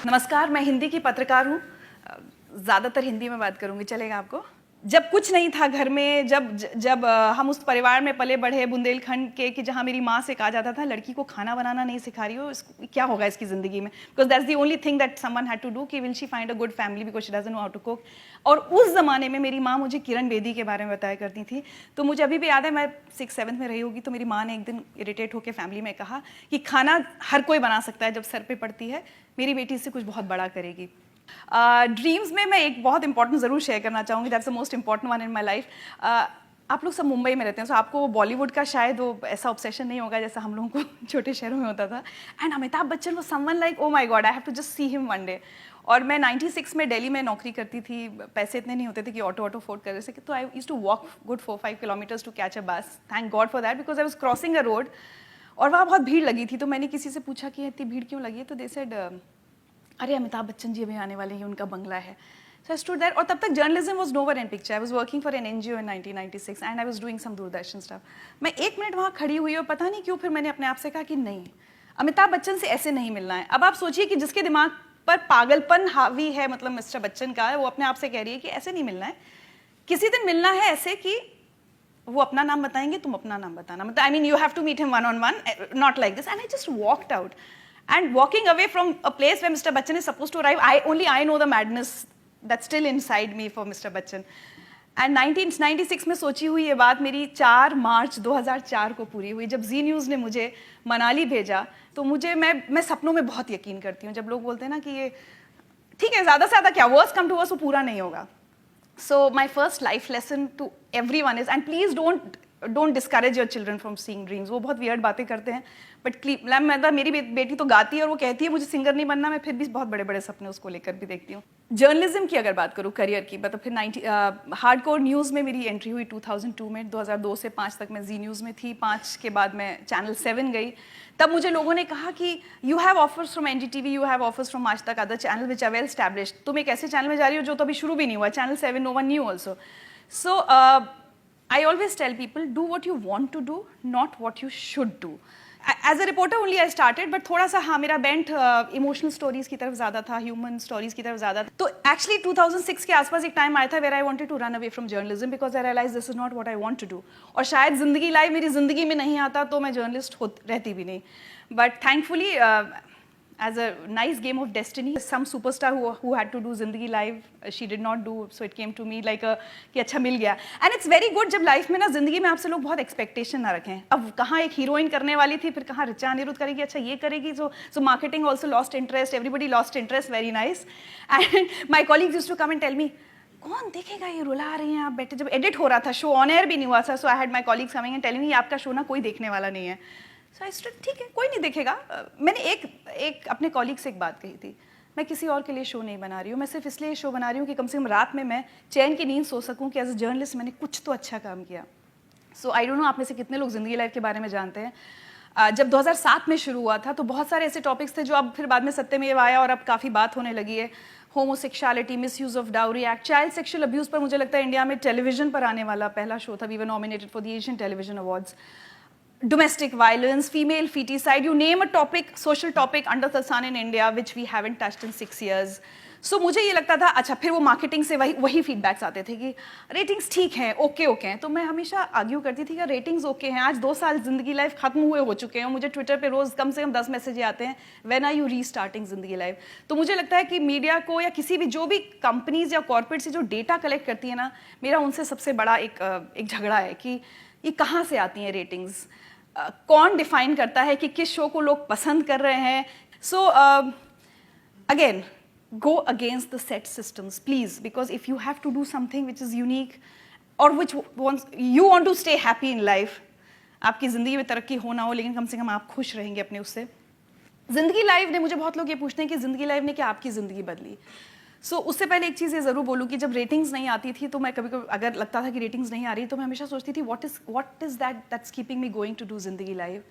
नमस्कार, मैं हिंदी की पत्रकार हूँ। ज़्यादातर हिंदी में बात करूँगी, चलेगा आपको? जब कुछ नहीं था घर में, जब हम उस परिवार में पले बढ़े बुंदेलखंड के कि जहाँ मेरी माँ से कहा जाता था लड़की को खाना बनाना नहीं सिखा रही हो, क्या होगा इसकी ज़िंदगी में, because that's the only thing that someone had to do कि will she find a good family because she doesn't know how to cook. और उस ज़माने में मेरी माँ मुझे किरण बेदी के बारे में बताया करती थी। तो मुझे अभी भी याद है, मैं 6th-7th में रही होगी, तो मेरी माँ ने एक दिन इरिटेट होकर फैमिली में कहा कि खाना हर कोई बना सकता है, जब सर पे पड़ती है मेरी बेटी इससे कुछ बहुत बड़ा करेगी। ड्रीम्स में मैं एक बहुत इंपॉर्टेंट ज़रूर शेयर करना चाहूँगी, that's the most important one in my life. आप लोग सब मुंबई में रहते हैं, तो आपको बॉलीवुड का शायद वो ऐसा ऑब्सेशन नहीं होगा जैसा हम लोगों को छोटे शहरों में होता था। एंड अमिताभ बच्चन वो someone like, oh my god, I have to just see him one day. और मैं 96 में दिल्ली में नौकरी करती थी, पैसे इतने नहीं होते थे कि ऑटो अफोर्ड कर सके, तो I used to walk good 4-5 kilometres to catch a bus. Thank God for that, because I was crossing a road और वहाँ बहुत भीड़ लगी थी। तो मैंने किसी से पूछा कि इतनी भीड़ क्यों लगी है, तो दे सेड अरे अमिताभ बच्चन जी अभी आने वाले हैं, उनका बंगला है। सो आई स्टूड देयर, और तब तक journalism was nowhere in picture. I was working for an NGO in 1996 and I was doing some Doordarshan stuff. मैं 1 मिनट वहाँ खड़ी हुई और पता नहीं क्यों फिर मैंने अपने आप से कहा कि नहीं, अमिताभ बच्चन से ऐसे नहीं मिलना है। अब आप सोचिए कि जिसके दिमाग पर पागलपन हावी है, मतलब मिस्टर बच्चन का, वो अपने आप से कह रही है कि ऐसे नहीं मिलना है, किसी दिन मिलना है ऐसे कि वो अपना नाम बताएंगे, तुम अपना नाम बताना, मतलब I mean you have to meet him one-on-one, not like this. And I just walked out. And walking away from a place where Mr. Bachchan is supposed to arrive, I know the madness that's still inside me for Mr. Bachchan. And 1996 में सोची हुई ये बात मेरी 4 मार्च 2004 को पूरी हुई, जब जी news ने मुझे मनाली भेजा। तो मैं सपनों में बहुत यकीन करती हूँ। जब लोग बोलते हैं ना कि ये ठीक है, ज़्यादा से ज़्यादा क्या, वर्स्ट कम टू वर्स्ट, वो पूरा नहीं होगा। So my first life lesson to everyone is, and please don't discourage your children from seeing dreams. वो बहुत weird बातें करते हैं, बट मेरी बेटी तो गाती है और वो कहती है मुझे सिंगर नहीं बनना, मैं फिर भी बहुत बड़े बड़े सपने उसको लेकर भी देखती हूँ। जर्नलिज्म की अगर बात करूँ, करियर की, मतलब फिर हार्डकोर न्यूज़ में मेरी एंट्री हुई 2002 में। 2002 से 5 तक मैं जी न्यूज़ में थी। 5 के बाद मैं चैनल 7 गई। तब मुझे लोगों ने कहा कि you have offers from NDTV, you have offers from Aaj Tak, other channel which are well established. तुम एक ऐसे चैनल में जा रही हो जो तो अभी शुरू भी नहीं हुआ, channel 7, no one new also. So I always tell people, do what you want to do, not what you should do. As a reporter only I started, but थोड़ा सा हाँ मेरा बेंट इमोशनल स्टोरीज की तरफ ज़्यादा था, human stories की तरफ ज़्यादा था। तो एक्चुअली 2006 के आसपास एक टाइम आया था where I wanted to run away from journalism because I realise this is not what I want to do. और शायद जिंदगी लाइव मेरी जिंदगी में नहीं आता तो मैं जर्नलिस्ट रहती भी नहीं। But thankfully as a nice game of destiny, some superstar who had to do Zindagi Live, she did not do, so it came to me like a कि अच्छा मिल गया। And it's very good जब life में ना, जिंदगी में आपसे लोग बहुत एक्सपेक्टेशन ना रखें। अब कहाँ एक हीरोइन करने वाली थी, फिर कहाँ ऋचा अनिरुद्ध करेगी, अच्छा ये करेगी, so marketing also lost interest, everybody lost interest, very nice. And my colleagues used to come and tell me, कौन देखेगा ये, रुला रही हैं आप बैठे। जब एडिट हो रहा था, शो ऑन एयर भी नहीं हुआ था, so I had my colleagues coming and telling me आपका शो ना कोई देखने वाला नहीं है। सो आई स्टूड, ठीक है, कोई नहीं देखेगा। मैंने एक अपने कॉलीग से एक बात कही थी, मैं किसी और के लिए शो नहीं बना रही हूँ, मैं सिर्फ इसलिए शो बना रही हूँ कि कम से कम रात में मैं चैन की नींद सो सकूँ कि एज अ जर्नलिस्ट मैंने कुछ तो अच्छा काम किया। सो आई डोंट नो आप में से कितने लोग जिंदगी लाइफ के बारे में जानते हैं। जब 2007 में शुरू हुआ था तो बहुत सारे ऐसे टॉपिक्स थे जो अब फिर बाद में सत्यमेव आया और अब काफ़ी बात होने लगी है। Homosexuality, misuse of dowry act, child sexual abuse पर मुझे लगता है इंडिया में टेलीविजन पर आने वाला पहला शो था। We were nominated for the Asian television awards. Domestic violence, female feticide, you name a topic, social topic under the sun in India, which we haven't touched in 6 years. So मुझे ये लगता था, अच्छा फिर वो marketing से वही feedbacks आते थे कि रेटिंग्स ठीक हैं, ओके हैं। तो मैं हमेशा आर्ग्यू करती थी कि रेटिंग्स ओके हैं, आज 2 साल जिंदगी लाइफ खत्म हुए हो चुके हैं, मुझे ट्विटर पे रोज कम से कम 10 मैसेज आते हैं, व्हेन आर यू रीस्टार्टिंग जिंदगी लाइफ। तो मुझे लगता है कि मीडिया को या किसी भी जो भी कंपनीज या कॉर्पोरेट से जो डेटा कलेक्ट करती है ना, मेरा उनसे सबसे बड़ा एक झगड़ा है कि ये कहाँ से आती हैं रेटिंग्स, कौन डिफाइन करता है कि किस शो को लोग पसंद कर रहे हैं। So again, go against the set systems, please, because if you have to do something which is unique or which you want to stay happy in life, आपकी ज़िंदगी में तरक्की हो ना हो, लेकिन कम से कम आप खुश रहेंगे अपने उससे। ज़िंदगी लाइव ने, मुझे बहुत लोग ये पूछते हैं कि ज़िंदगी लाइव ने क्या आपकी ज़िंदगी बदली। उससे पहले एक चीज़ ये ज़रूर बोलूँ कि जब रेटिंग्स नहीं आती थी तो मैं कभी कभी अगर लगता था कि रेटिंग्स नहीं आ रही तो मैं हमेशा सोचती थी what is that's keeping me going to do ज़िंदगी live.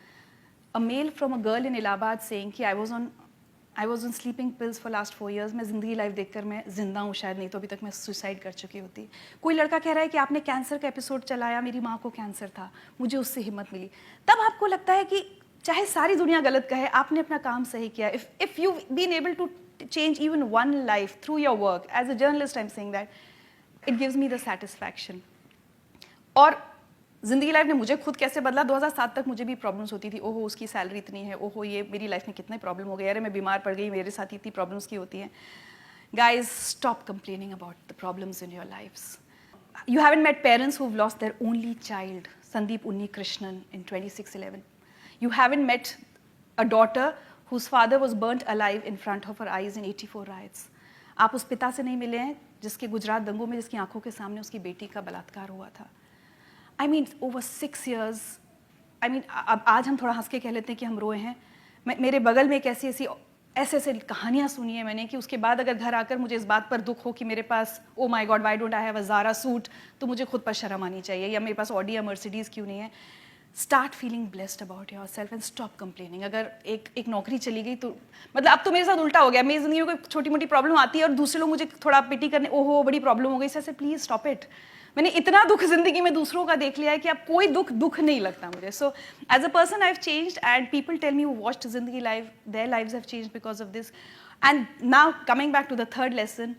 A mail from a girl in Allahabad saying कि I was on sleeping pills for last 4 years, मैं ज़िंदगी लाइव देखकर मैं जिंदा हूँ, शायद नहीं तो अभी तक मैं सुसाइड कर चुकी होती। कोई लड़का कह रहा है कि आपने कैंसर का एपिसोड चलाया, मेरी माँ को कैंसर था, मुझे उससे हिम्मत मिली। तब आपको लगता है कि चाहे सारी दुनिया गलत कहे, आपने अपना काम सही किया। If you been able to change even one life through your work, as a journalist I'm saying that, it gives me the satisfaction. और ज़िंदगी लाइफ ने मुझे खुद कैसे बदला, 2007 तक मुझे भी प्रॉब्लम्स होती थी, ओहो उसकी सैलरी इतनी है, ओहो ये मेरी लाइफ में कितने प्रॉब्लम हो गए, अरे मैं बीमार पड़ गई, मेरे साथ इतनी प्रॉब्लम्स की होती हैं. Guys, stop complaining about the problems in your lives. You haven't met parents who've lost their only child, Sandeep Unni Krishnan, in 26/11. You haven't met a daughter whose father was burnt alive in front of her eyes in 84 riots. आप उस पिता से नहीं मिले हैं जिसके गुजरात दंगों में जिसकी आंखों के सामने उसकी बेटी का बलात्कार हुआ था. I mean, over 6 years. I mean, अब आज हम थोड़ा हंस के कह लेते हैं कि हम रोए हैं. मेरे बगल में एक ऐसे कहानियाँ सुनी है मैंने कि उसके बाद अगर घर आकर मुझे इस बात पर दुख हो कि मेरे पास oh my God why don't I have a Zara suit, तो मुझे खुद पर शर्म आनी चाहिए, या मेरे पास ऑडी या मर्सिडीज़ क्यों नहीं है. Start feeling blessed about your self and stop complaining. अगर एक नौकरी चली गई तो मतलब अब तो मेरे साथ उल्टा हो गया, मेरी ज़िंदगी में कोई छोटी मोटी प्रॉब्लम आती है और दूसरे लोग मुझे थोड़ा पिटी करने, ओहो बड़ी प्रॉब्लम हो गई, इससे प्लीज़ स्टॉप इट. मैंने इतना दुख जिंदगी में दूसरों का देख लिया है कि अब कोई दुख नहीं लगता मुझे. So as a person I have changed and people tell me who watched जिंदगी life, their lives have changed because of this. And now coming back to the third lesson,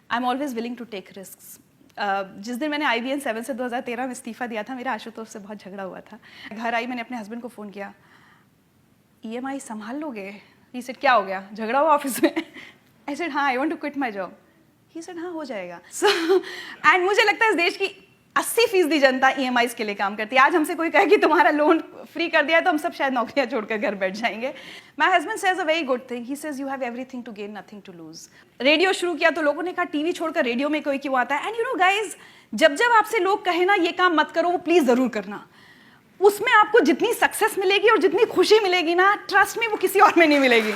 I am always willing to take risks. जिस दिन मैंने IBN 7 से 2013 में इस्तीफा दिया था, मेरा आशुतोष से बहुत झगड़ा हुआ था. घर आई, मैंने अपने हस्बैंड को फ़ोन किया, EMI संभाल लोगे? ही सेड क्या हो गया, झगड़ा हुआ ऑफिस में? आई सेड हाँ, I want to quit my job. He said हाँ हो जाएगा. सो एंड मुझे लगता है इस देश की 80% जनता EMIs के लिए काम करती है. आज हमसे कोई कहे कि तुम्हारा लोन फ्री कर दिया है तो हम सब शायद नौकरियां छोड़कर घर बैठ जाएंगे. My husband says a very good thing, he says you have everything to gain nothing to lose. Radio शुरू किया तो लोगों ने कहा टीवी छोड़कर रेडियो में कोई क्यों आता है. एंड यू नो गाइज, जब आपसे लोग कहे ना ये काम मत करो, वो प्लीज जरूर करना. उसमें आपको जितनी सक्सेस मिलेगी और जितनी खुशी मिलेगी ना, ट्रस्ट में वो किसी और में नहीं मिलेगी.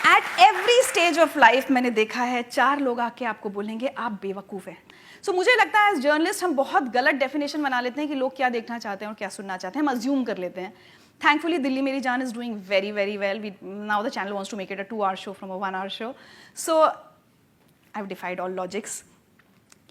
At every stage of life मैंने देखा है 4 लोग आके आपको बोलेंगे आप बेवकूफ़ हैं. सो मुझे लगता है एज जर्नलिस्ट हम बहुत गलत डेफिनेशन बना लेते हैं कि लोग क्या देखना चाहते हैं और क्या सुनना चाहते हैं, हम अज्यूम कर लेते हैं. थैंकफुली दिल्ली मेरी जान is doing very very well. Now the channel wants to make it a 2-hour show from a 1-hour show. So I have defied all logics.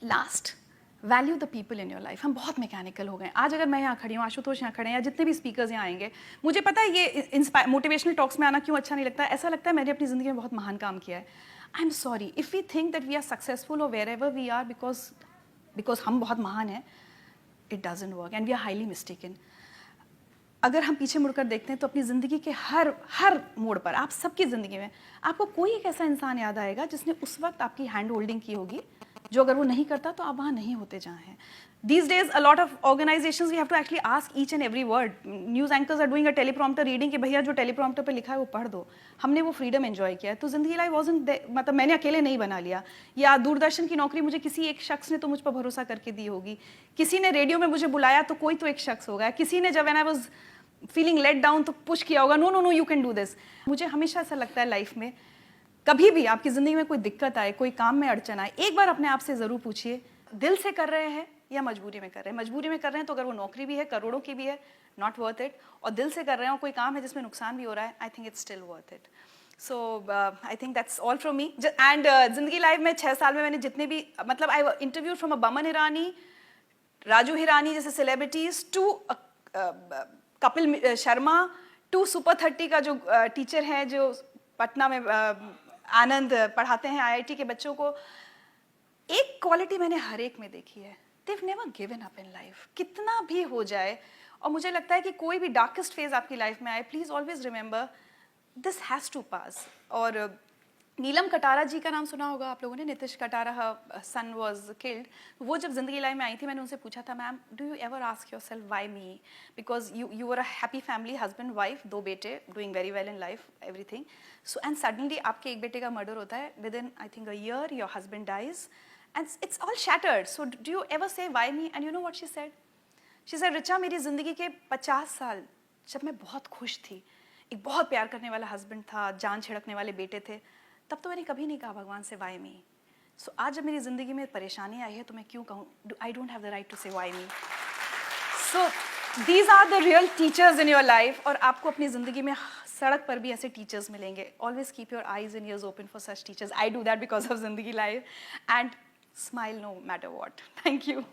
Last, value the people in your life. हम बहुत mechanical हो गए. आज अगर मैं यहाँ खड़ी हूँ, आशुतोष यहाँ खड़े हैं, या जितने भी स्पीकर्स यहाँ आएंगे, मुझे पता है ये मोटिवेशनल टॉक्स में आना क्यों अच्छा नहीं लगता. ऐसा लगता है मैंने अपनी ज़िंदगी में बहुत महान काम किया है. I am sorry if we think that we are successful और wherever we are because हम बहुत महान हैं. It doesn't work and we are highly mistaken. अगर हम पीछे मुड़कर देखते हैं तो अपनी ज़िंदगी के हर मोड़ पर, आप सबकी ज़िंदगी में आपको कोई एक ऐसा इंसान याद आएगा जिसने उस वक्त आपकी हैंड होल्डिंग की होगी, जो अगर वो नहीं करता तो आप वहाँ नहीं होते जहाँ हैं. These days, a lot of organizations, we have to actually ask each and every word. News anchors are doing a teleprompter reading कि भैया जो teleprompter पे लिखा है वो पढ़ दो. हमने वो freedom enjoy किया है. तो ज़िंदगी लाइफ wasn't मतलब मैंने अकेले नहीं बना लिया. या दूरदर्शन की नौकरी मुझे किसी एक शख्स ने तो मुझ पर भरोसा करके दी होगी. किसी ने रेडियो में मुझे बुलाया तो कोई तो एक शख्स होगा. किसी ने जब when I was feeling let down तो पुश किया होगा, no you can do this. मुझे हमेशा ऐसा लगता है लाइफ में, कभी भी आपकी ज़िंदगी में कोई दिक्कत आए, कोई काम में अड़चन आए, एक बार अपने आप से ज़रूर पूछिए दिल से कर रहे हैं या मजबूरी में कर रहे हैं. मजबूरी में कर रहे हैं तो अगर वो नौकरी भी है, करोड़ों की भी है, नॉट वर्थ इट. और दिल से कर रहे हैं और कोई काम है जिसमें नुकसान भी हो रहा है, I think it's still worth it. So I think that's all from me. And जिंदगी लाइफ में 6 साल में मैंने जितने भी मतलब I interview from a Boman Irani, Raju Hirani जैसे celebrities, to Kapil Sharma, to super 30 का जो टीचर हैं जो पटना में आनंद पढ़ाते हैं IIT के बच्चों को. एक क्वालिटी मैंने हर एक में देखी है, they've never given up in life. कितना भी हो जाए, और मुझे लगता है कि कोई भी डार्केस्ट फेज आपकी लाइफ में आए, please always remember this has to pass. और नीलम कटारा जी का नाम सुना होगा आप लोगों ने, नीतीश कटारा सन वाज किल्ड. वो जब जिंदगी लाइफ में आई थी, मैंने उनसे पूछा था, ma'am do you ever ask your self why me, because you were a happy family, husband wife, 2 बेटे, doing very well in life, everything. So and suddenly आपके एक बेटे का मर्डर होता है, with in I think a year your husband dies and it's all shattered. So do you ever say why me? And you know what she said? She said, Richa, मेरी ज़िंदगी के 50 साल जब मैं बहुत खुश थी, एक बहुत प्यार करने वाला हस्बैंड था, जान छिड़कने वाले बेटे थे, तब तो मैंने कभी नहीं कहा भगवान से why me. So आज जब मेरी ज़िंदगी में परेशानी आई है तो मैं क्यों कहूँ? I don't have the right to say why me. So these are the real teachers in your life. और आपको अपनी ज़िंदगी में सड़क पर भी ऐसे टीचर्स मिलेंगे. Always keep your eyes and ears open for such teachers. I do that because of ज़िंदगी life. And smile no matter what. Thank you.